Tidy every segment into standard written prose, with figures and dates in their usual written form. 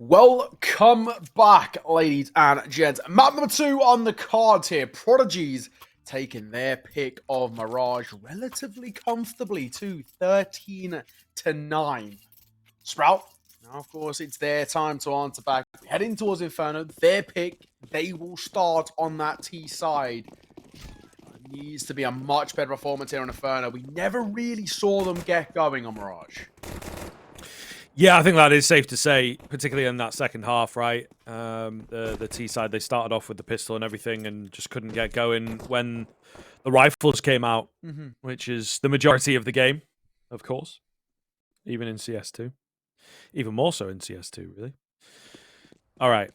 Welcome back, ladies and gents. Map number 2 on the card here. Prodigies taking their pick of Mirage relatively comfortably to 13-9. Sprout, now of course it's their time to answer back. Heading towards Inferno, their pick, they will start on that T side. It needs to be a much better performance here on Inferno. We never really saw them get going on Mirage. Yeah, I think that is safe to say, particularly in that second half, right? The T side, they started off with the pistol and everything and just couldn't get going when the rifles came out, which is the majority of the game, of course, even in CS2. Even more so in CS2, really. All right.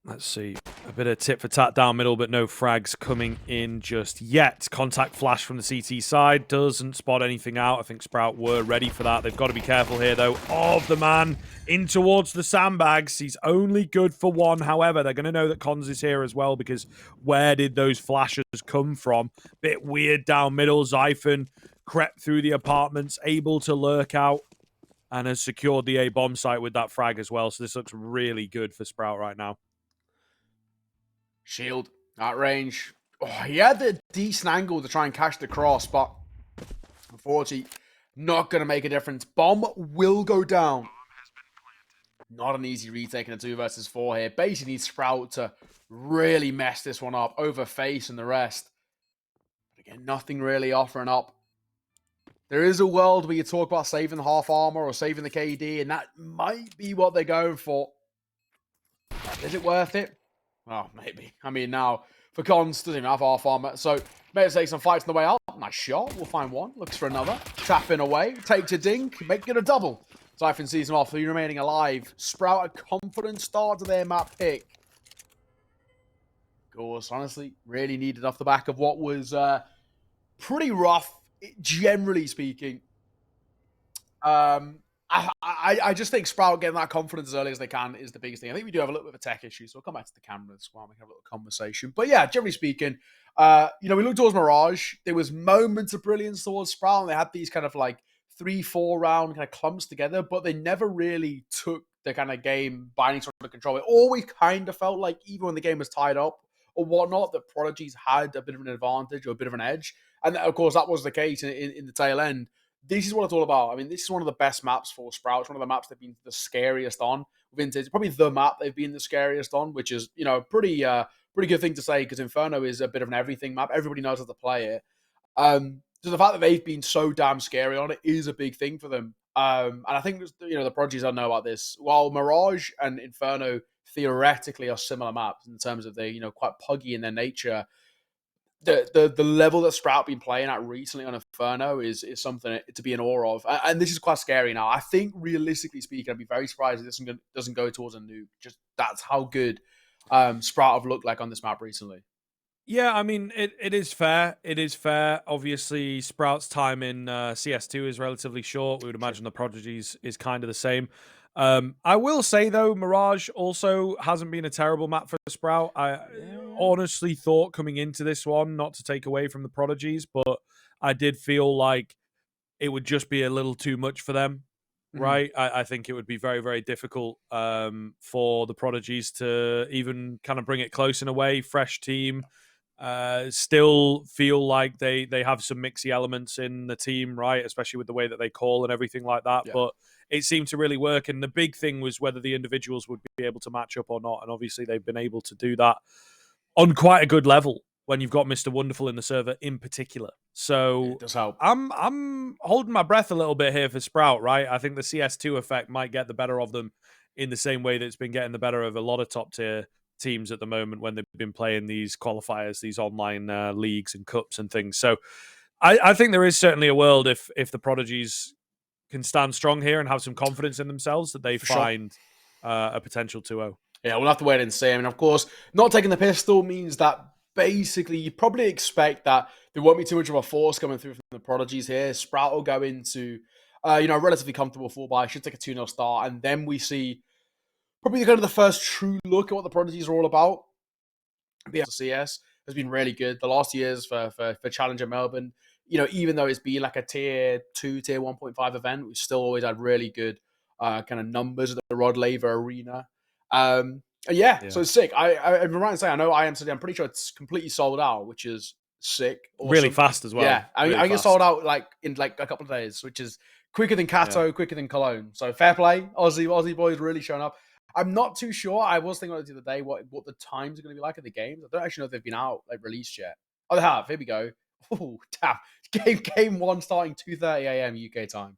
Let's see. A bit of tit for tat down middle, but no frags coming in just yet. Contact flash from the CT side. Doesn't spot anything out. I think Sprout were ready for that. They've got to be careful here, though, of the man in towards the sandbags. He's only good for one. However, they're going to know that Cons is here as well, because where did those flashes come from? Bit weird down middle. Zyphon crept through the apartments, able to lurk out, and has secured the A bomb site with that frag as well. So this looks really good for Sprout right now. Shield at range. Oh, he had the decent angle to try and catch the cross, but unfortunately, not going to make a difference. Bomb will go down. Not an easy retake in a 2 versus 4 here. Basically needs Sprout to really mess this one up over face and the rest. But again, nothing really offering up. There is a world where you talk about saving the half armor or saving the KD, and that might be what they're going for. Is it worth it? Oh, maybe. I mean, now, for Cons, doesn't even have half armor, so maybe take some fights on the way out. Nice shot. We'll find one. Looks for another. Tapping away. Takes a dink. Make it a double. Zyphon sees him off. 3 remaining alive. Sprout a confident start to their map pick. Of course, honestly, really needed off the back of what was pretty rough, generally speaking. I just think Sprout getting that confidence as early as they can is the biggest thing. I think we do have a little bit of a tech issue, so we'll come back to the cameras while we have a little conversation. But yeah, generally speaking, we look towards Mirage. There was moments of brilliance towards Sprout, and they had these kind of like 3-4 round kind of clumps together, but they never really took the kind of game by any sort of control. It always kind of felt like even when the game was tied up or whatnot, that Prodigies had a bit of an advantage or a bit of an edge. And of course, that was the case in the tail end. This is what it's all about. I mean, this is one of the best maps for Sprout. It's one of the maps they've been the scariest on. It's probably the map they've been the scariest on, which is, pretty good thing to say, because Inferno is a bit of an everything map. Everybody knows how to play it. So the fact that they've been so damn scary on it is a big thing for them. And I think, the Prodigies don't know about this. While Mirage and Inferno theoretically are similar maps in terms of they're, quite puggy in their nature, the level that Sprout been playing at recently on Inferno is something to be in awe of. And this is quite scary now. I think, realistically speaking, I'd be very surprised if this doesn't go towards a nuke. Just that's how good Sprout have looked like on this map recently. Yeah, I mean, it is fair. It is fair. Obviously, Sprout's time in CS2 is relatively short. We would imagine the Prodigies is kind of the same. I will say, though, Mirage also hasn't been a terrible map for Sprout. I honestly thought coming into this one, not to take away from the Prodigies, but I did feel like it would just be a little too much for them, right? I think it would be very, very difficult for the Prodigies to even kind of bring it close in a way. Fresh team. Still feel like they have some mixy elements in the team, right? Especially with the way that they call and everything like that. Yeah. But it seemed to really work. And the big thing was whether the individuals would be able to match up or not. And obviously they've been able to do that on quite a good level when you've got Mr. Wonderful in the server in particular. So it does help. I'm holding my breath a little bit here for Sprout, right? I think the CS2 effect might get the better of them in the same way that it's been getting the better of a lot of top tier teams at the moment when they've been playing these qualifiers, these online leagues and cups and things. So I think there is certainly a world if the Prodigies can stand strong here and have some confidence in themselves that they find a potential 2-0. Yeah, we'll have to wait and see. I mean, of course, not taking the pistol means that basically you probably expect that there won't be too much of a force coming through from the Prodigies here. Sprout will go into, a relatively comfortable full buy. Should take a 2-0 start. And then we see probably kind of the first true look at what the Prodigies are all about. The CS has been really good. The last years for Challenger Melbourne, even though it's been like a tier 2, tier 1.5 event, we've still always had really good kind of numbers at the Rod Laver Arena. Yeah, so it's sick. I'm right to say, I know I am. I'm pretty sure it's completely sold out, which is sick. Awesome. Really fast as well. Yeah, I think it's sold out like in like a couple of days, which is quicker than Cato, quicker than Cologne. So fair play, Aussie boys really showing up. I'm not too sure. I was thinking about it the other day what the times are going to be like at the games. I don't actually know if they've been out like released yet. Oh, they have. Here we go. Oh, damn. Game 1 starting 2:30 a.m. UK time.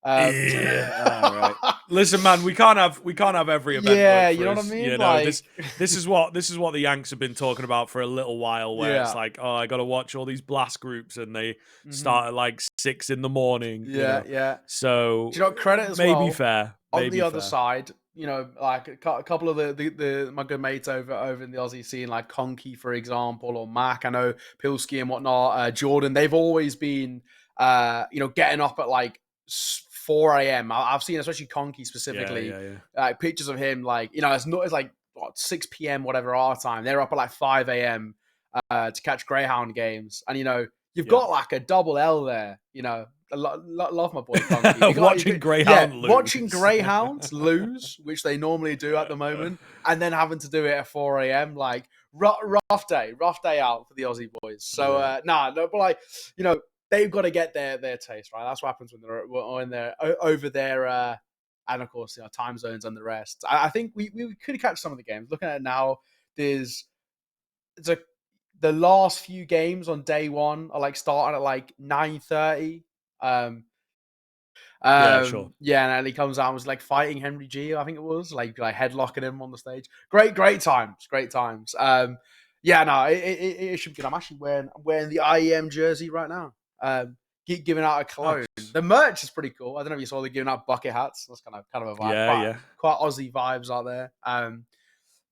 Right. Listen, man, we can't have every event. Yeah, you know what I mean. You know, this is what the Yanks have been talking about for a little while. Where it's like, oh, I got to watch all these blast groups, and they start at like 6 in the morning. Yeah. So do you know credit as maybe well? Fair. On the other side, you know, like a couple of the my good mates over in the Aussie scene, like Conky, for example, or Mac, I know Pilsky and whatnot, Jordan, they've always been, getting up at like 4 a.m. I've seen, especially Conky specifically, pictures of him, like, it's not as like 6 p.m. whatever our time. They're up at like 5 a.m. To catch Greyhound games, and you've got like a double L there. I love my boy Conky. Watching Greyhound lose. Watching Greyhounds lose, which they normally do at the moment, and then having to do it at 4 a.m. Like rough day out for the Aussie boys. So but like they've got to get their taste right. That's what happens when they're over there, and of course time zones and the rest. I think we could catch some of the games. Looking at it now, the last few games on day 1 are like starting at like 9:30. Sure. Yeah, and he comes out and was like fighting Henry G, I think it was, like headlocking him on the stage. Great times. It should be good. I'm actually wearing the IEM jersey right now. Giving out a cologne. Nice. The merch is pretty cool. I don't know if you saw, they're giving out bucket hats. That's kind of a vibe. Quite Aussie vibes out there.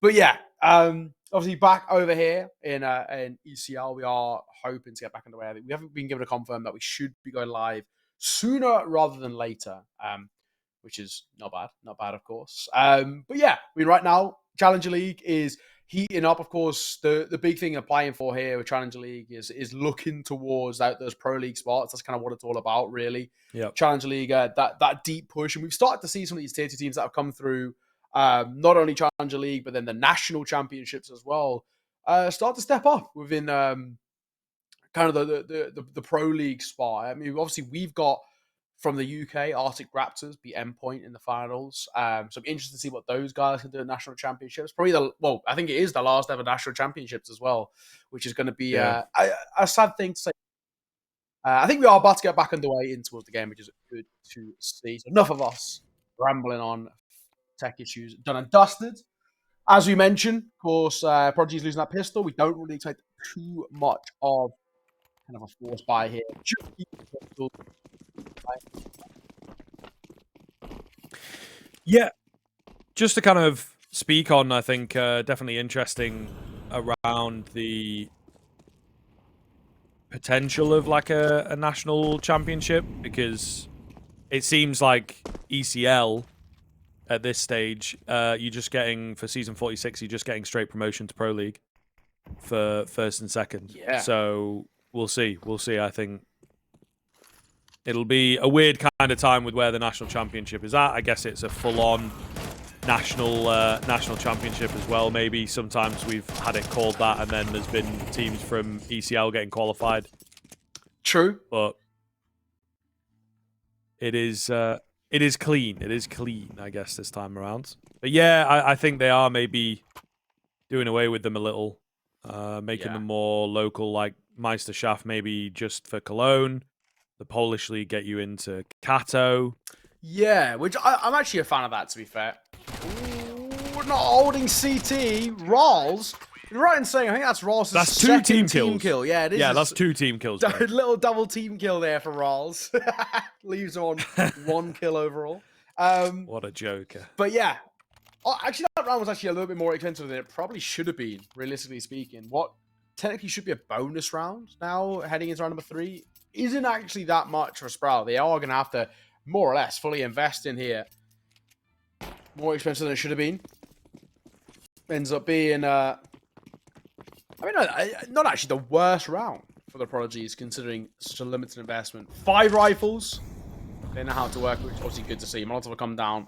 But yeah, obviously back over here in ECL, we are hoping to get back underway. We haven't been given a confirm that we should be going live sooner rather than later, which is not bad, of course. But yeah, right now, Challenger League is heating up. Of course, the big thing applying for here with Challenger League is looking towards those Pro League spots. That's kind of what it's all about, really. Yeah, Challenger League, that deep push, and we've started to see some of these tier 2 teams that have come through. Not only Challenger League, but then the national championships as well, start to step up within kind of the Pro League spot. I mean, obviously we've got from the UK Arctic Raptors beat Endpoint in the finals. So I'm interested to see what those guys can do at national championships. Probably I think it is the last ever national championships as well, which is going to be a sad thing to say. I think we are about to get back underway in towards the game, which is good to see. So enough of us rambling on. Tech issues done and dusted. As we mentioned, of course, Prodigies losing that pistol. We don't really expect too much of kind of a force buy here. Yeah, just to kind of speak on, I think definitely interesting around the potential of like a national championship, because it seems like ECL at this stage, you're just getting, for season 46, you're just getting straight promotion to Pro League for first and second. Yeah. So we'll see. I think it'll be a weird kind of time with where the national championship is at. I guess it's a full-on national championship as well. Maybe sometimes we've had it called that, and then there's been teams from ECL getting qualified. True, but it is. It is clean. It is clean, I guess, this time around. But yeah, I think they are maybe doing away with them a little, making them more local, like Meisterschaft, maybe just for Cologne. The Polish League get you into Kato. Yeah, which I'm actually a fan of that, to be fair. Ooh, not holding CT. Rawls. You're right in saying, I think that's Rawls' That's second team kill. Yeah, it is. Yeah, that's 2 team kills. Little double team kill there for Rawls. Leaves on 1 kill overall. What a joker. But yeah. Actually, that round was actually a little bit more expensive than it probably should have been, realistically speaking. What technically should be a bonus round now, heading into round number 3, isn't actually that much for Sprout. They are going to have to, more or less, fully invest in here. More expensive than it should have been. Ends up being... not actually the worst round for the Prodigies, considering such a limited investment. 5 rifles, They know how to work, which is obviously good to see. Molotov will come down.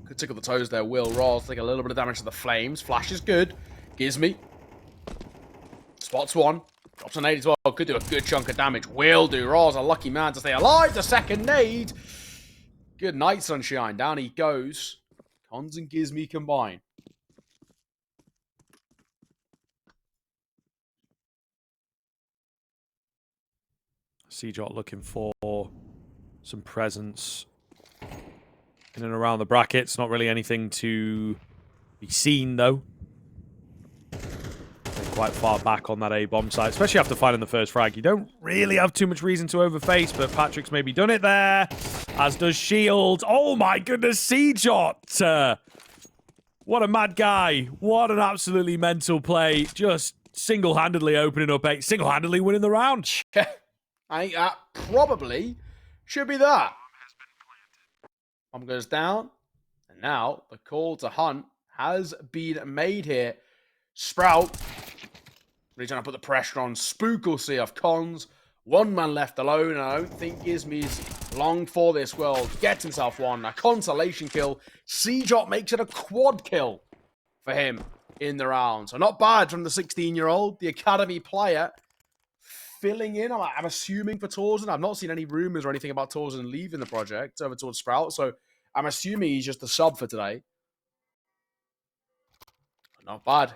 Could tickle the toes there. Will Rolls take a little bit of damage to the flames. Flash is good. Gives me. Spots one. Drops a nade as well. Could do a good chunk of damage. Will do. Rolls a lucky man to stay alive. The second nade. Good night, Sunshine. Down he goes. Cons and Gizmy combine. CJot looking for some presence in and around the brackets. Not really anything to be seen, though. They're quite far back on that A-bomb site, especially after finding the first frag. You don't really have too much reason to overface, but Patrick's maybe done it there, as does Shield. Oh my goodness, CJot! What a mad guy. What an absolutely mental play. Just single-handedly opening up 8, single-handedly winning the round. I think that probably should be that. Bomb goes down. And now the call to hunt has been made here. Sprout. Really trying to put the pressure on. Spook will see off Cons. One man left alone. And I don't think Gizmy's long for this world. Gets himself one. A consolation kill. CJot makes it a quad kill for him in the round. So not bad from the 16-year-old, the academy player. Filling in, I'm assuming, for Torsen. I've not seen any rumors or anything about Torsen leaving the project over towards Sprout, so I'm assuming he's just a sub for today. Not bad.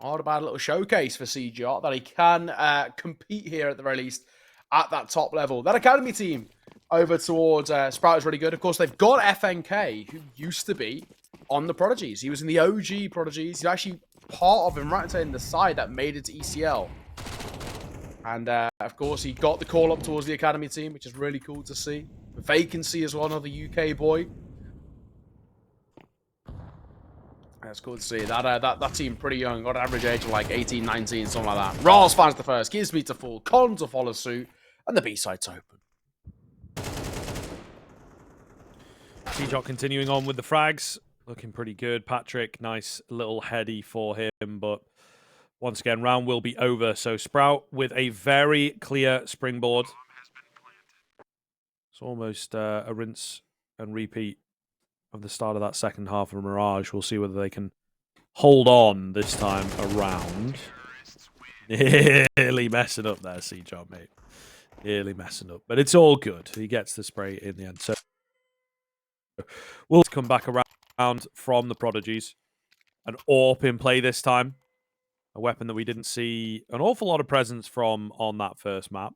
Not a bad little showcase for CJot that he can compete here at the very least at that top level. That academy team over towards Sprout is really good. Of course, they've got FNK, who used to be on the Prodigies. He was in the OG Prodigies. He's actually part of him right in the side that made it to ECL. And, of course, he got the call up towards the academy team, which is really cool to see. The vacancy as well, another UK boy. That's cool to see. That team pretty young. Got an average age of like 18, 19, something like that. Rawls finds the first. Gives me to fall. Con to follow suit. And the B-side's open. CJot continuing on with the frags. Looking pretty good. Patrick, nice little heady for him, but... Once again, round will be over. So Sprout with a very clear springboard. It's almost a rinse and repeat of the start of that second half of Mirage. We'll see whether they can hold on this time around. Nearly messing up there, CJot, mate. Nearly messing up. But it's all good. He gets the spray in the end. So we'll come back around from the Prodigies. An AWP in play this time. A weapon that we didn't see an awful lot of presence from on that first map.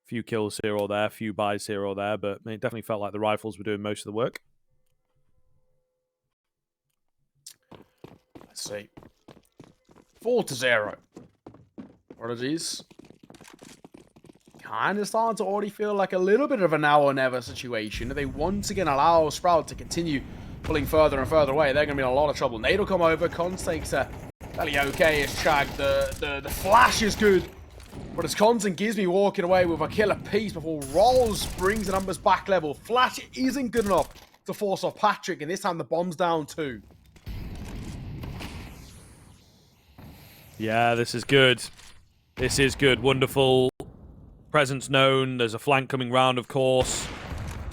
Few kills here or there, few buys here or there, but it definitely felt like the rifles were doing most of the work. Let's see. 4-0. Prodigies. Kind of starting to already feel like a little bit of a now or never situation. If they once again allow Sprout to continue pulling further and further away, they're going to be in a lot of trouble. Nade will come over. Cons takes a fairly okay as Chag. The flash is good. But it's Cons and Gizmy walking away with a kill apiece before Rolls brings the numbers back level. Flash isn't good enough to force off Patrick, and this time the bomb's down too. Yeah, this is good. This is good. Wonderful. Presence known. There's a flank coming round, of course.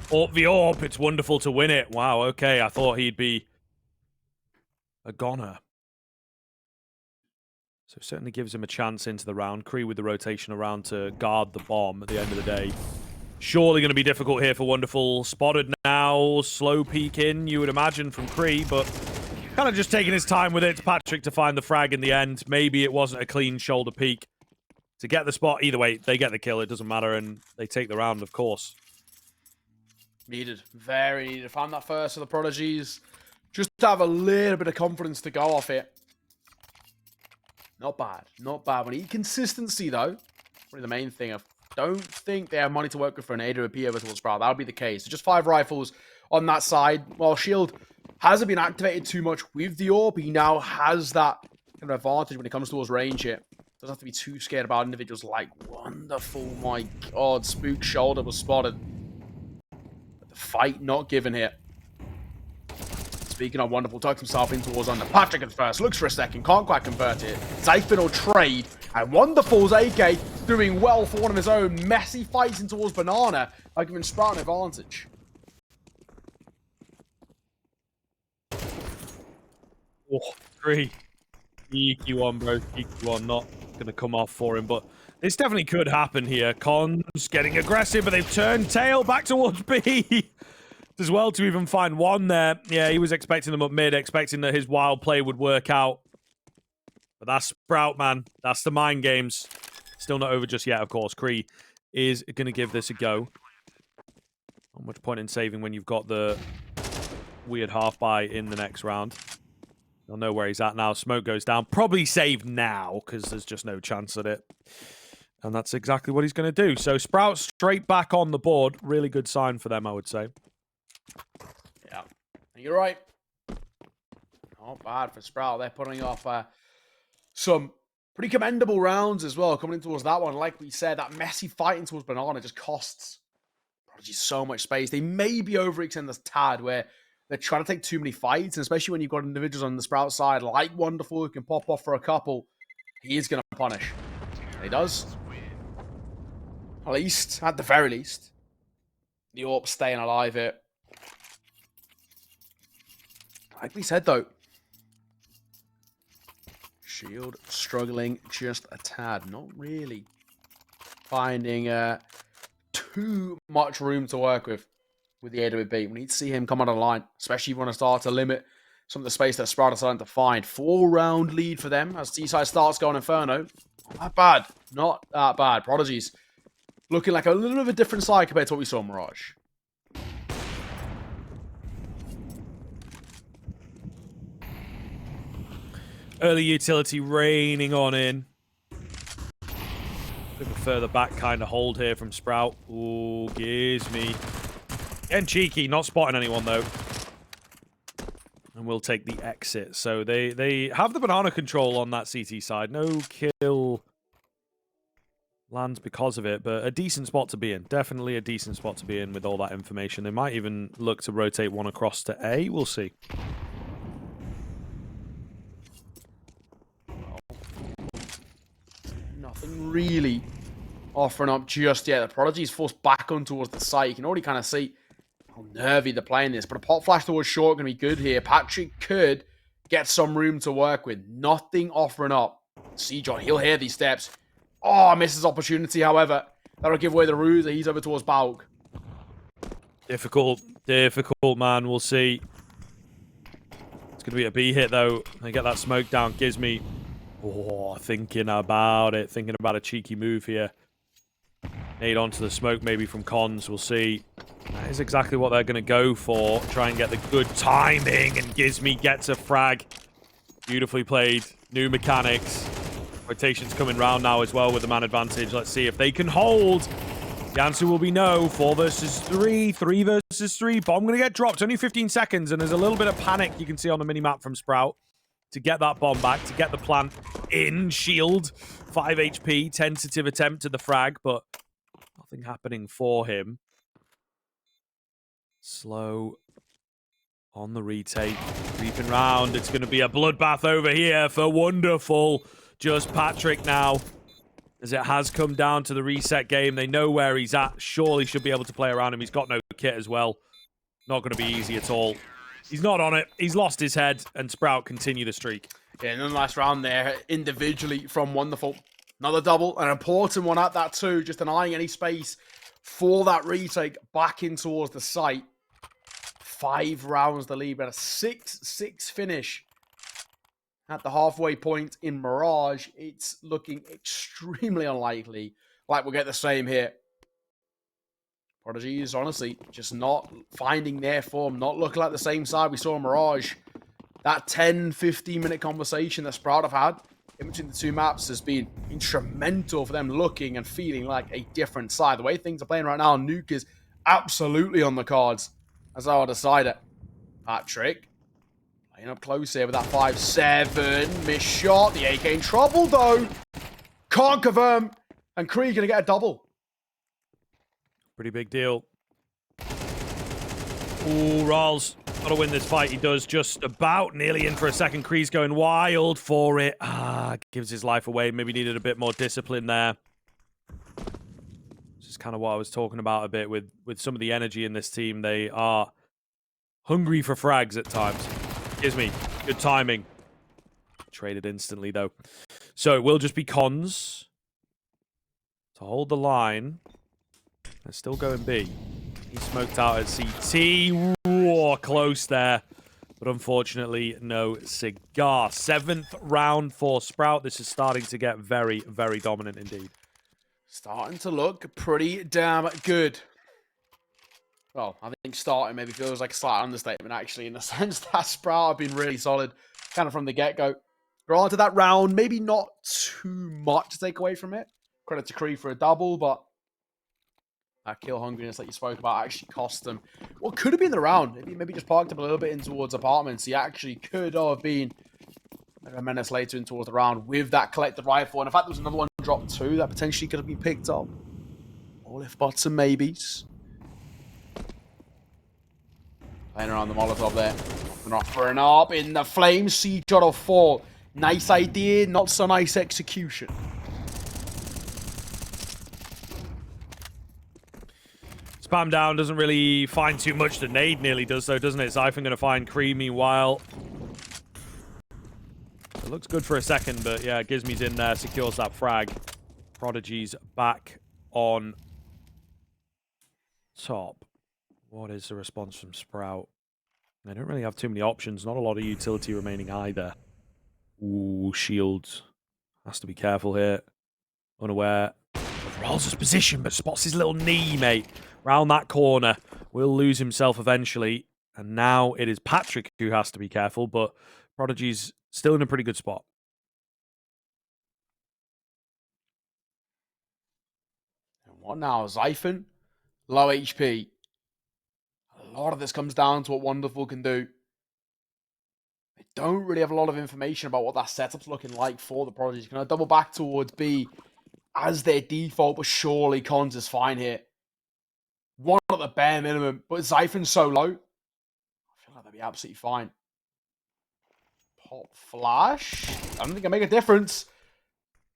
AWP the AWP. It's wonderful to win it. Wow, okay. I thought he'd be a goner. So certainly gives him a chance into the round. Kree with the rotation around to guard the bomb at the end of the day. Surely going to be difficult here for Wonderful. Spotted now. Slow peek in, you would imagine, from Kree, but kind of just taking his time with it. It's Patrick to find the frag in the end. Maybe it wasn't a clean shoulder peek to get the spot. Either way, they get the kill. It doesn't matter, and they take the round, of course. Needed. Very needed. Found that first for the Prodigies. Just to have a little bit of confidence to go off it. Not bad. Not bad. We need consistency, though. Probably the main thing. I don't think they have money to work with for an AWP over towards Sprout. That would be the case. So just 5 rifles on that side. While Shield hasn't been activated too much with the AWP, he now has that kind of advantage when it comes towards range here. Doesn't have to be too scared about individuals like Wonderful. My God. Spook's shoulder was spotted. But the fight not given here. Speaking of Wonderful, tucks himself in towards under. Patrick at first. Looks for a second. Can't quite convert it. Zyphon will trade. And Wonderful's AK doing well for one of his own. Messy fights in towards Banana, like giving Sprout an advantage. Oh, 3. Cheeky one, bro. Cheeky one. Not going to come off for him, but this definitely could happen here. Cons getting aggressive, but they've turned tail back towards B. As well to even find one there. Yeah, he was expecting them up mid, expecting that his wild play would work out. But that's Sprout, man. That's the mind games. Still not over just yet, of course. Kree is going to give this a go. Not much point in saving when you've got the weird half-buy in the next round. They'll know where he's at now. Smoke goes down. Probably save now, because there's just no chance at it. And that's exactly what he's going to do. So Sprout straight back on the board. Really good sign for them, I would say. Yeah, you're right. Not bad for Sprout. They're putting off some pretty commendable rounds as well, coming in towards that one. Like we said, that messy fighting towards Banana just costs Prodigy so much space. They may be overextending this tad where they're trying to take too many fights, and especially when you've got individuals on the Sprout side like Wonderful who can pop off for a couple, he is going to punish. And he does. At least, at the very least, the AWP staying alive here. Like we said, though, Shield struggling just a tad. Not really finding too much room to work with the AWB. We need to see him come on the line, especially if you want to start to limit some of the space that Sprout are starting to find. 4-round lead for them as T-side starts going Inferno. Not that bad. Not that bad. Prodigies looking like a little bit of a different side compared to what we saw in Mirage. Early utility raining on in. Bit of a further back kind of hold here from Sprout. Ooh, gives me. Getting cheeky, not spotting anyone though. And we'll take the exit. So they have the banana control on that CT side. No kill lands because of it, but a decent spot to be in. Definitely a decent spot to be in with all that information. They might even look to rotate one across to A. We'll see. Nothing really offering up just yet. The Prodigy's forced back on towards the site. You can already kind of see how nervy they're playing this. But a pop flash towards short going to be good here. Patrick could get some room to work with. Nothing offering up. See John, he'll hear these steps. Oh, misses opportunity, however. That'll give away the ruse. He's over towards Bauk. Difficult, man. We'll see. It's going to be a B hit, though. They get that smoke down. Gives me... Oh, thinking about it. Thinking about a cheeky move here. Nade onto the smoke maybe from Cons. We'll see. That is exactly what they're going to go for. Try and get the good timing. And Gizme gets a frag. Beautifully played. New mechanics. Rotation's coming round now as well with the man advantage. Let's see if they can hold. The answer will be no. 4 versus 3. 3 versus 3. Bomb going to get dropped. Only 15 seconds. And there's a little bit of panic you can see on the minimap from Sprout. To get that bomb back, to get the plant in. Shield, 5 HP, tentative attempt to the frag, but nothing happening for him. Slow on the retake, creeping round. It's going to be a bloodbath over here for Wonderful. Just Patrick now, as it has come down to the reset game. They know where he's at. Surely should be able to play around him. He's got no kit as well. Not going to be easy at all. He's not on it. He's lost his head, and Sprout continue the streak. Yeah, and then last round there, individually from Wonderful. Another double, an important one at that too, just denying any space for that retake back in towards the site. 5 rounds the lead, but a 6-6 finish at the halfway point in Mirage. It's looking extremely unlikely like we'll get the same here. Prodigies, honestly, just not finding their form, not looking like the same side we saw in Mirage. That 10-15 minute conversation that Sprout have had in between the two maps has been instrumental for them looking and feeling like a different side. The way things are playing right now, Nuke is absolutely on the cards as our decider. Patrick playing up close here with that 5-7. Missed shot. The AK in trouble, though. Can't confirm. And Kree going to get a double. Pretty big deal. Ooh, Rolls. Gotta win this fight. He does just about nearly in for a second. Kree's going wild for it. Gives his life away. Maybe needed a bit more discipline there. This is kind of what I was talking about a bit with some of the energy in this team. They are hungry for frags at times. Gives me good timing. Traded instantly, though. So it will just be cons to hold the line. They're still going B. He smoked out at CT. Whoa, close there. But unfortunately, no cigar. 7th round for Sprout. This is starting to get very, very dominant indeed. Starting to look pretty damn good. Well, I think starting maybe feels like a slight understatement, actually, in the sense that Sprout have been really solid kind of from the get-go. Granted, that round, maybe not too much to take away from it. Credit to Kree for a double, but that kill hungriness that you spoke about actually cost them what could have been the round. If he maybe just parked up a little bit in towards apartments, he actually could have been a menace later in towards the round with that collected rifle. And in fact, there was another one dropped too that potentially could have been picked up. All if buts and maybes. Playing around the Molotov there. And offering up in the flames. Siege out of 4. Nice idea, not so nice execution. Spam down doesn't really find too much. The nade nearly does, though, doesn't it? Zyphon going to find Kree meanwhile. It looks good for a second, but yeah, Gizmy's in there, secures that frag. Prodigies back on top. What is the response from Sprout? They don't really have too many options. Not a lot of utility remaining either. Ooh, shields. Has to be careful here. Unaware. Rolls his position, but spots his little knee, mate. Round that corner. Will lose himself eventually. And now it is Patrick who has to be careful, but Prodigy's still in a pretty good spot. And what now? Zyphon? Low HP. A lot of this comes down to what Wonderful can do. They don't really have a lot of information about what that setup's looking like for the Prodigies. Can I double back towards B as their default, but surely Cons is fine here. One at the bare minimum, but Zyphon's so low. I feel like they'll be absolutely fine. Pop flash. I don't think it'll make a difference.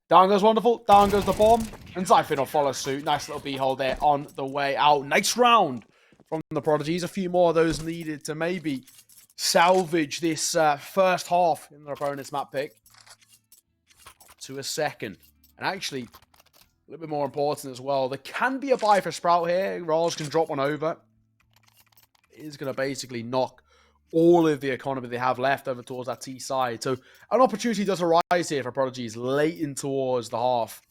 Down goes Wonderful. Down goes the bomb. And Zyphon will follow suit. Nice little B-hole there on the way out. Nice round from the Prodigies. A few more of those needed to maybe salvage this first half in their opponent's map pick to a second. And actually, a little bit more important as well, there can be a buy for Sprout here. Rars can drop one over. It is going to basically knock all of the economy they have left over towards that T side. So an opportunity does arise here for Prodigies late in towards the half.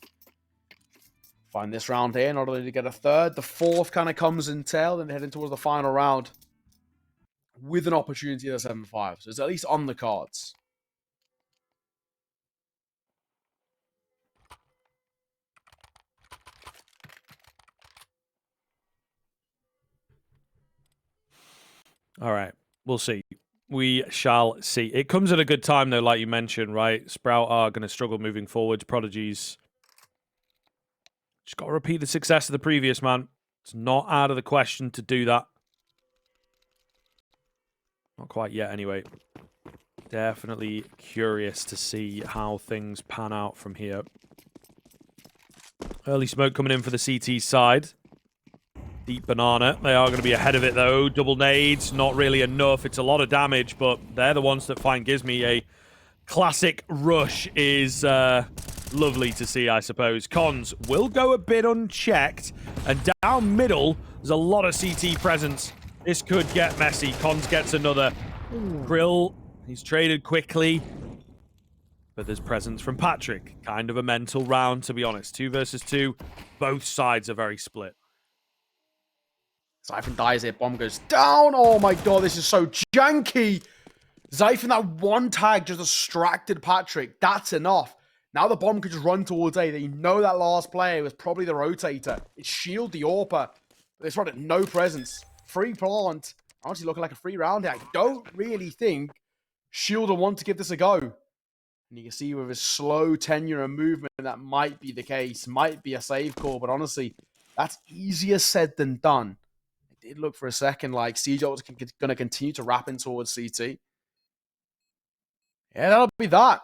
Find this round here, not only to get a third, the fourth kind of comes in tail, then heading towards the final round with an opportunity at 7-5. So it's at least on the cards. All right. We'll see. We shall see. It comes at a good time, though, like you mentioned, right? Sprout are going to struggle moving forward. Prodigies just got to repeat the success of the previous, man. It's not out of the question to do that. Not quite yet, anyway. Definitely curious to see how things pan out from here. Early smoke coming in for the CT side. Deep banana. They are going to be ahead of it, though. Double nades, not really enough. It's a lot of damage, but they're the ones that find Gizmy. A classic rush is lovely to see, I suppose. Cons will go a bit unchecked. And down middle, there's a lot of CT presence. This could get messy. Cons gets another. Grill, he's traded quickly. But there's presence from Patrick. Kind of a mental round, to be honest. 2 versus 2. Both sides are very split. Zyphon dies here. Bomb goes down. Oh my god, this is so janky. Zyphon, that one tag just distracted Patrick. That's enough. Now the bomb could just run towards A. They know that last player was probably the rotator. It's shield the AWPer. This one at no presence. Free plant. Honestly looking like a free round here. I don't really think Shield will want to give this a go. And you can see with his slow tenure and movement, that might be the case. Might be a save call, but honestly, that's easier said than done. did look for a second like CJ was going to continue to wrap in towards CT. Yeah, that'll be that.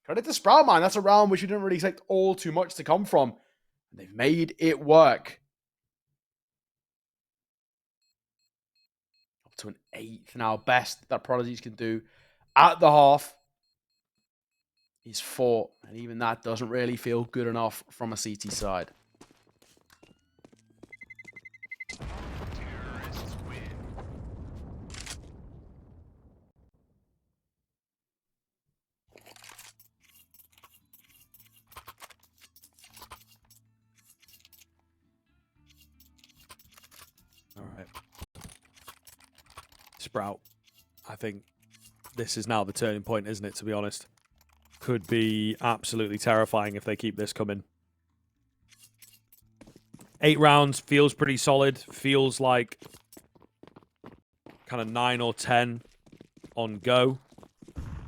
Credit to Sprout, man. That's a round which you didn't really expect all too much to come from. And they've made it work. Up to an 8th now. Best that Prodigies can do at the half is 4. And even that doesn't really feel good enough from a CT side. All right. Sprout. I think this is now the turning point, isn't it, to be honest? Could be absolutely terrifying if they keep this coming. 8 rounds feels pretty solid. Feels like kind of 9 or 10 on go.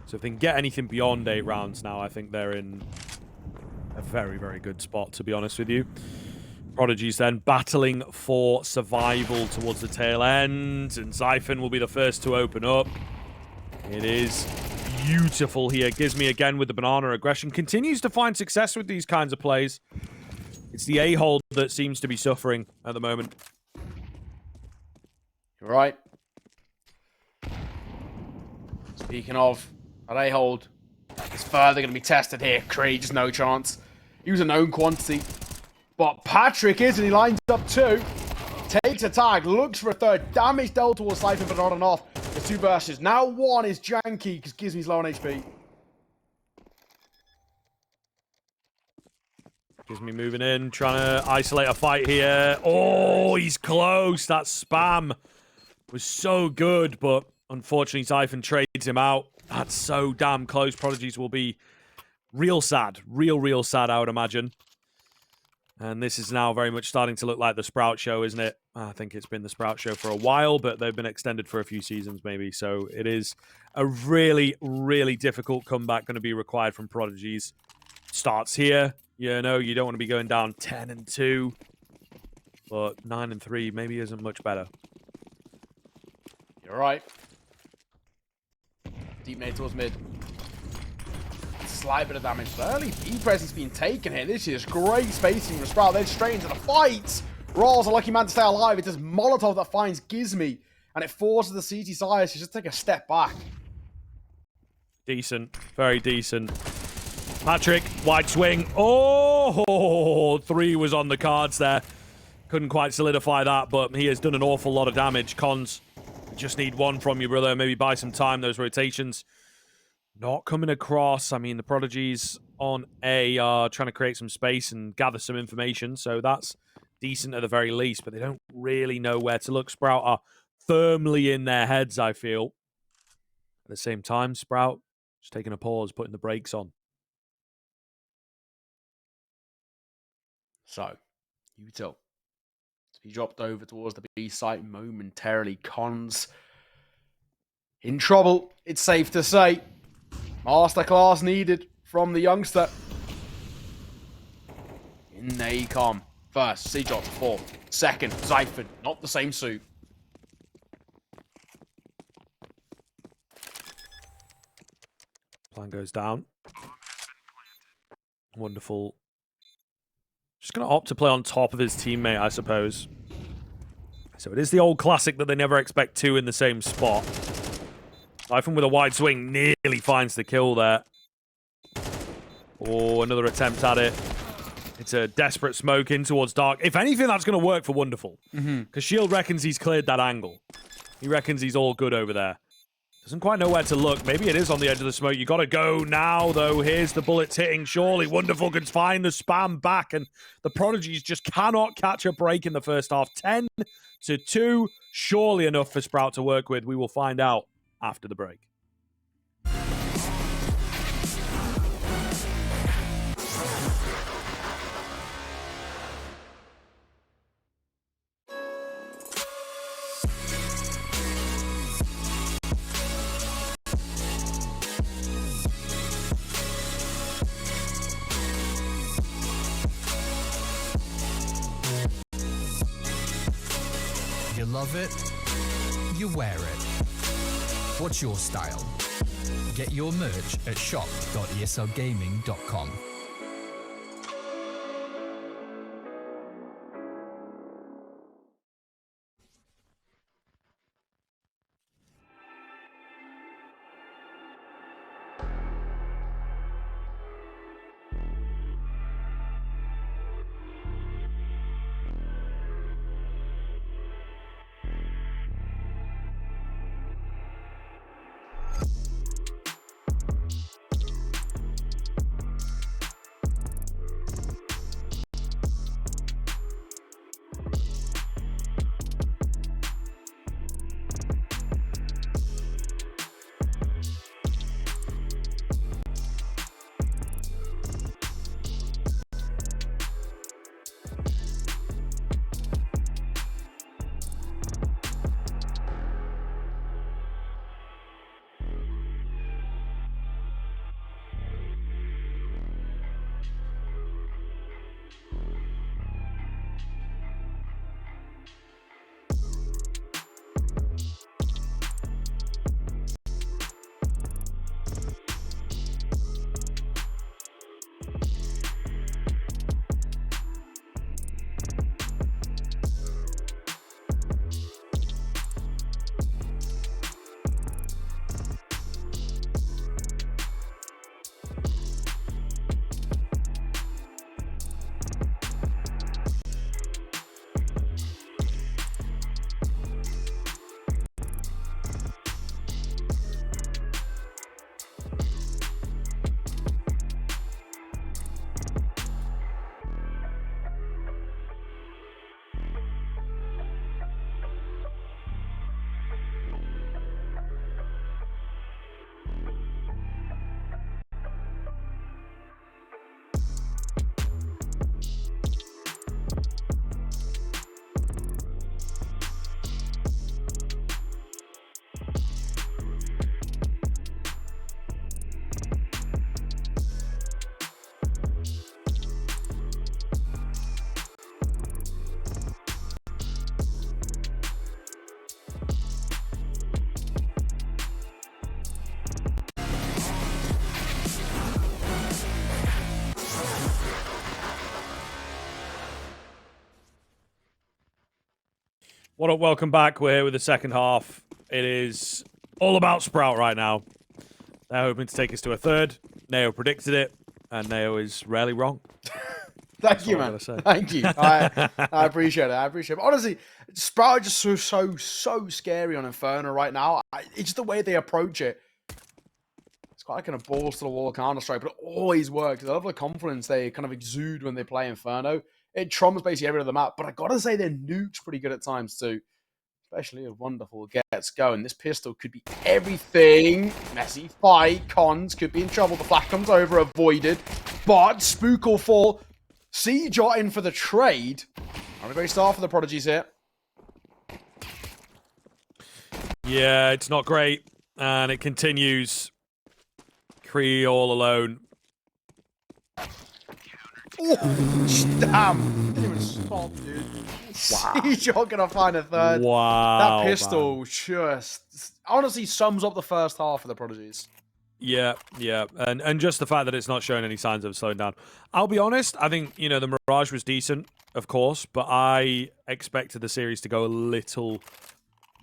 So if they can get anything beyond 8 rounds now, I think they're in a very, very good spot, to be honest with you. Prodigies then battling for survival towards the tail end, and Zyphon will be the first to open up. It is beautiful here. Gives me again with the banana aggression. Continues to find success with these kinds of plays. It's the A-hold that seems to be suffering at the moment. You're right. Speaking of, that A-hold is further going to be tested here. Creed, just no chance. He was a known quantity. But Patrick is, and he lines up 2. Takes a tag, looks for a 3rd. Damage dealt towards Zyphon, but not enough. There's 2 bursts. Now 1 is janky because Gizmy's low on HP. Gizmy moving in, trying to isolate a fight here. Oh, he's close. That spam was so good, but unfortunately Zyphon trades him out. That's so damn close. Prodigies will be real sad. Real sad, I would imagine. And this is now very much starting to look like the Sprout show, isn't it? I think it's been the Sprout show for a while, but they've been extended for a few seasons maybe. So it is a really, really difficult comeback going to be required from Prodigies. Starts here. You know, you don't want to be going down 10-2. But 9-3 maybe isn't much better. You're right. Deep nade towards mid. Slight bit of damage. Early B presence being taken here. This is great spacing from Sprout. They're straight into the fight. Raw's a lucky man to stay alive. It is Molotov that finds Gizmy, and it forces the CT side to just take a step back. Decent. Very decent. Patrick, wide swing. Oh, 3 was on the cards there. Couldn't quite solidify that, but he has done an awful lot of damage. Cons, just need 1 from you, brother. Maybe buy some time, those rotations. Not coming across. I mean, the Prodigies on A are trying to create some space and gather some information, so that's decent at the very least, but they don't really know where to look. Sprout are firmly in their heads, I feel. At the same time, Sprout just taking a pause, putting the brakes on. So, Util. He dropped over towards the B site momentarily. Cons in trouble, it's safe to say. Masterclass needed from the youngster. In they come. First, C-Drop 4. Second, Zyphon. Not the same suit. Plan goes down. Wonderful. Just going to opt to play on top of his teammate, I suppose. So it is the old classic that they never expect 2 in the same spot. Zyphon with a wide swing nearly finds the kill there. Oh, another attempt at it. It's a desperate smoke in towards Dark. If anything, that's going to work for Wonderful. Because Shield reckons he's cleared that angle. He reckons he's all good over there. Doesn't quite know where to look. Maybe it is on the edge of the smoke. You got to go now, though. Here's the bullets hitting. Surely Wonderful can find the spam back. And the Prodigies just cannot catch a break in the first half. 10-2. Surely enough for Sprout to work with. We will find out after the break. love it, you wear it. What's your style? Get your merch at shop.eslgaming.com. What up? Welcome back. We're here with the second half. It is all about Sprout right now. They're hoping to take us to a third. Neo predicted it, and Neo is rarely wrong. Thank you, man. Thank you. I appreciate it. I appreciate it. Honestly, Sprout are just so scary on Inferno right now. It's just the way they approach it. It's quite like a balls to the wall Counter-Strike, but it always works. I love the confidence they kind of exude when they play Inferno. It trumps basically every other map, but I gotta say their nuke's pretty good at times too. Especially if Wonderful gets going. This pistol could be everything. Messy fight. Cons could be in trouble. The flash comes over, avoided. But Spook will fall. CJ in for the trade. Not a great start for the Prodigies here. Yeah, it's not great. And it continues. Kree all alone. Oh, damn. Didn't even stop, dude. Wow. CJ gonna find a third. Wow. That pistol just honestly sums up the first half of the Prodigies. Yeah, and just the fact that it's not showing any signs of slowing down. I'll be honest, I think, you know, the Mirage was decent, of course, but I expected the series to go a little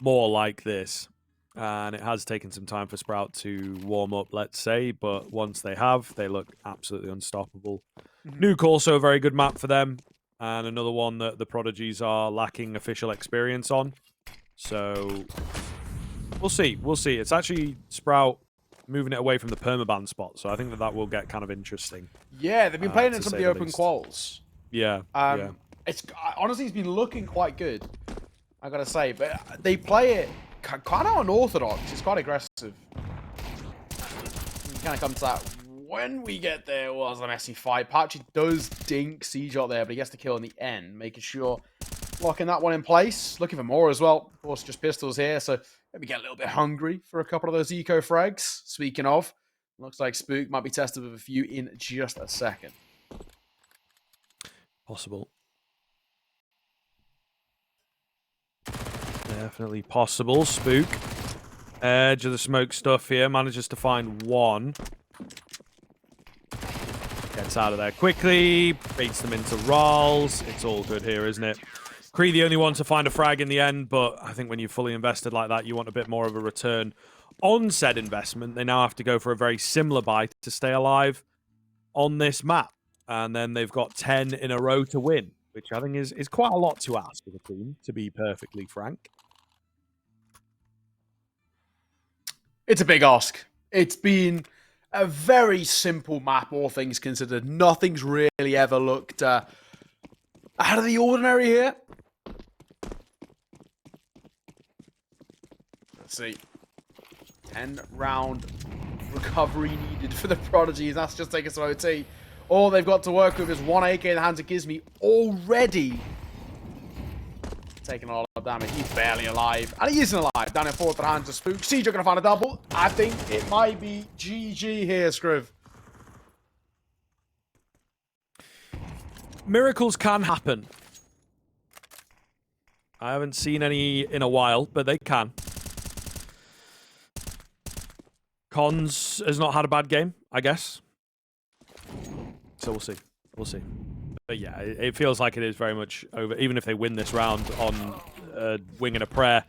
more like this. And it has taken some time for Sprout to warm up, let's say, but once they have, they look absolutely unstoppable. Nuke also a very good map for them, and another one that the Prodigies are lacking official experience on. So, we'll see. We'll see. It's actually Sprout moving it away from the permaban spot, so I think that will get kind of interesting. Yeah, they've been playing in some of the open quals. Yeah, It's honestly, it's been looking quite good, I gotta say, but they play it kind of unorthodox. It's quite aggressive. We kind of come to that when we get there. It was a messy fight. Patchy does dink CJ there, but he gets the kill in the end, making sure locking that one in place. Looking for more as well. Of course, just pistols here, so maybe get a little bit hungry for a couple of those eco frags. Speaking of, looks like Spook might be tested with a few in just a second. Possible. Definitely possible. Spook. Edge of the smoke stuff here. Manages to find one. Gets out of there quickly. Baits them into rolls. It's all good here, isn't it? Kree the only one to find a frag in the end, but I think when you're fully invested like that, you want a bit more of a return on said investment. They now have to go for a very similar buy to stay alive on this map. And then they've got 10 in a row to win, which I think is quite a lot to ask of a team, to be perfectly frank. It's a big ask. It's been a very simple map, all things considered. Nothing's really ever looked out of the ordinary here. Let's see. 10-round recovery needed for the Prodigies. That's just taking some OT. All they've got to work with is 1 AK in the hands of Gizmi already. Taking a lot of damage. He's barely alive. And he isn't alive. Down in fourth at hands of Spook. Siege are going to find a double. I think it might be GG here, Scriv. Miracles can happen. I haven't seen any in a while, but they can. Cons has not had a bad game, I guess. So we'll see. We'll see. But yeah, it feels like it is very much over. Even if they win this round on a wing and a prayer,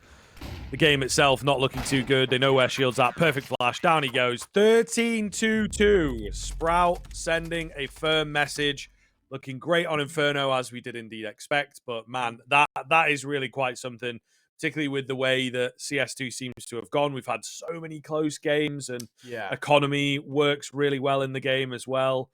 the game itself not looking too good. They know where Shield's at. Perfect flash. Down he goes. 13-2-2. Sprout sending a firm message. Looking great on Inferno, as we did indeed expect. But man, that is really quite something, particularly with the way that CS2 seems to have gone. We've had so many close games, and economy works really well in the game as well.